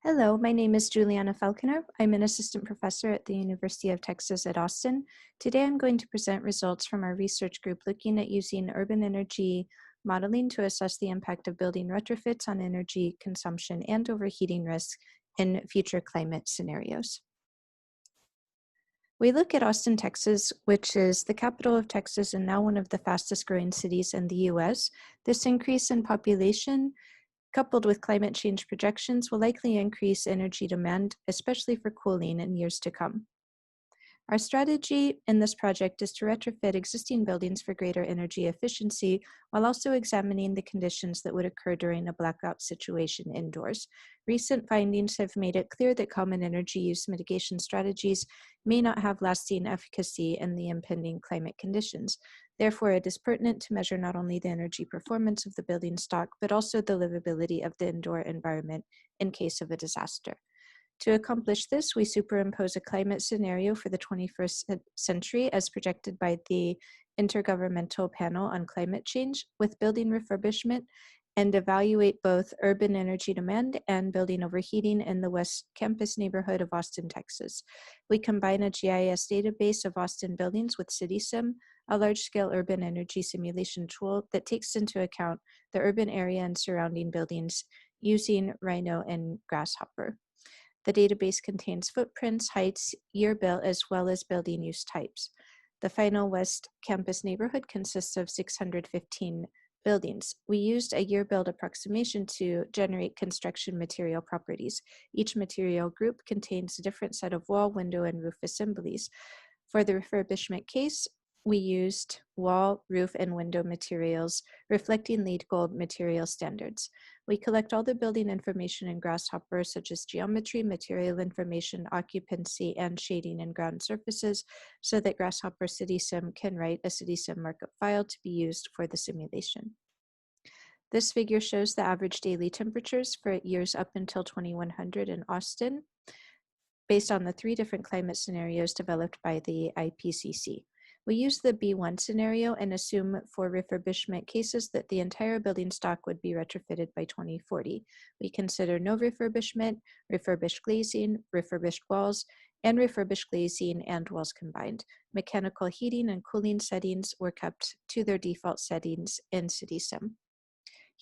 Hello, my name is Juliana Falconer. I'm an assistant professor at the University of Texas at Austin. Today I'm going to present results from our research group looking at using urban energy modeling to assess the impact of building retrofits on energy consumption and overheating risk in future climate scenarios. We look at Austin, Texas, which is the capital of Texas and now one of the fastest growing cities in the US. This increase in population coupled with climate change projections, will likely increase energy demand, especially for cooling in years to come. Our strategy in this project is to retrofit existing buildings for greater energy efficiency while also examining the conditions that would occur during a blackout situation indoors. Recent findings have made it clear that common energy use mitigation strategies may not have lasting efficacy in the impending climate conditions. Therefore, it is pertinent to measure not only the energy performance of the building stock, but also the livability of the indoor environment in case of a disaster. To accomplish this, we superimpose a climate scenario for the 21st century as projected by the Intergovernmental Panel on Climate Change with building refurbishment and evaluate both urban energy demand and building overheating in the West Campus neighborhood of Austin, Texas. We combine a GIS database of Austin buildings with CitySim, a large-scale urban energy simulation tool that takes into account the urban area and surrounding buildings using Rhino and Grasshopper. The database contains footprints, heights, year built, as well as building use types. The final West Campus neighborhood consists of 615 buildings. We used a year build approximation to generate construction material properties. Each material group contains a different set of wall, window, and roof assemblies. For the refurbishment case, we used wall, roof, and window materials reflecting LEED Gold material standards. We collect all the building information in Grasshopper, such as geometry, material information, occupancy, and shading and ground surfaces, so that Grasshopper CitySim can write a CitySim markup file to be used for the simulation. This figure shows the average daily temperatures for years up until 2100 in Austin, based on the 3 different climate scenarios developed by the IPCC. We use the B1 scenario and assume for refurbishment cases that the entire building stock would be retrofitted by 2040. We consider no refurbishment, refurbished glazing, refurbished walls, and refurbished glazing and walls combined. Mechanical heating and cooling settings were kept to their default settings in CitySim.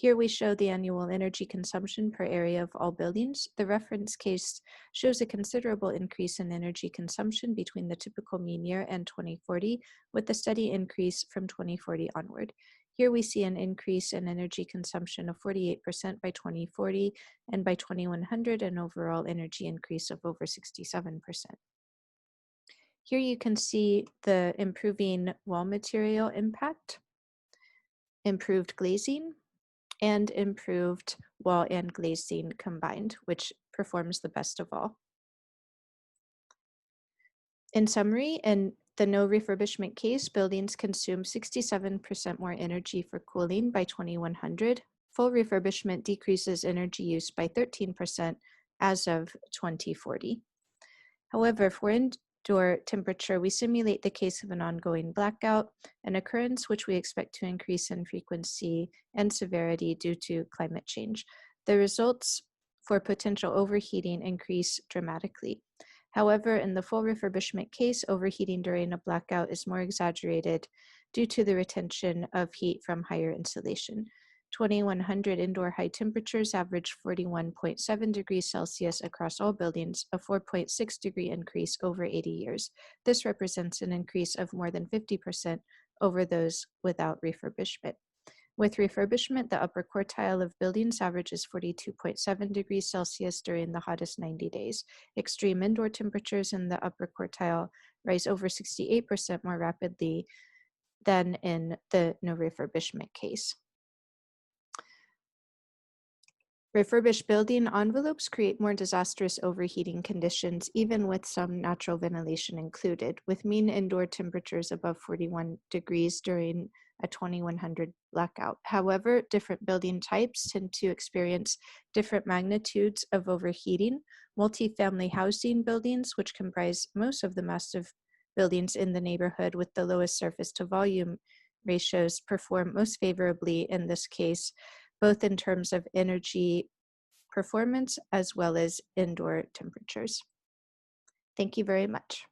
Here we show the annual energy consumption per area of all buildings. The reference case shows a considerable increase in energy consumption between the typical mean year and 2040, with a steady increase from 2040 onward. Here we see an increase in energy consumption of 48% by 2040, and by 2100 an overall energy increase of over 67%. Here you can see the improving wall material impact, improved glazing, and improved wall and glazing combined, which performs the best of all. In summary, in the no refurbishment case, buildings consume 67% more energy for cooling by 2100. Full refurbishment decreases energy use by 13% as of 2040. However, for indoor temperature, we simulate the case of an ongoing blackout, an occurrence which we expect to increase in frequency and severity due to climate change. The results for potential overheating increase dramatically. However, in the full refurbishment case, overheating during a blackout is more exaggerated due to the retention of heat from higher insulation. 2100 indoor high temperatures average 41.7 degrees Celsius across all buildings, a 4.6 degree increase over 80 years. This represents an increase of more than 50% over those without refurbishment. With refurbishment, the upper quartile of buildings averages 42.7 degrees Celsius during the hottest 90 days. Extreme indoor temperatures in the upper quartile rise over 68% more rapidly than in the no refurbishment case. Refurbished building envelopes create more disastrous overheating conditions, even with some natural ventilation included, with mean indoor temperatures above 41 degrees during a 2100 blackout. However, different building types tend to experience different magnitudes of overheating. Multifamily housing buildings, which comprise most of the massive buildings in the neighborhood with the lowest surface to volume ratios, perform most favorably in this case, both in terms of energy performance as well as indoor temperatures. Thank you very much.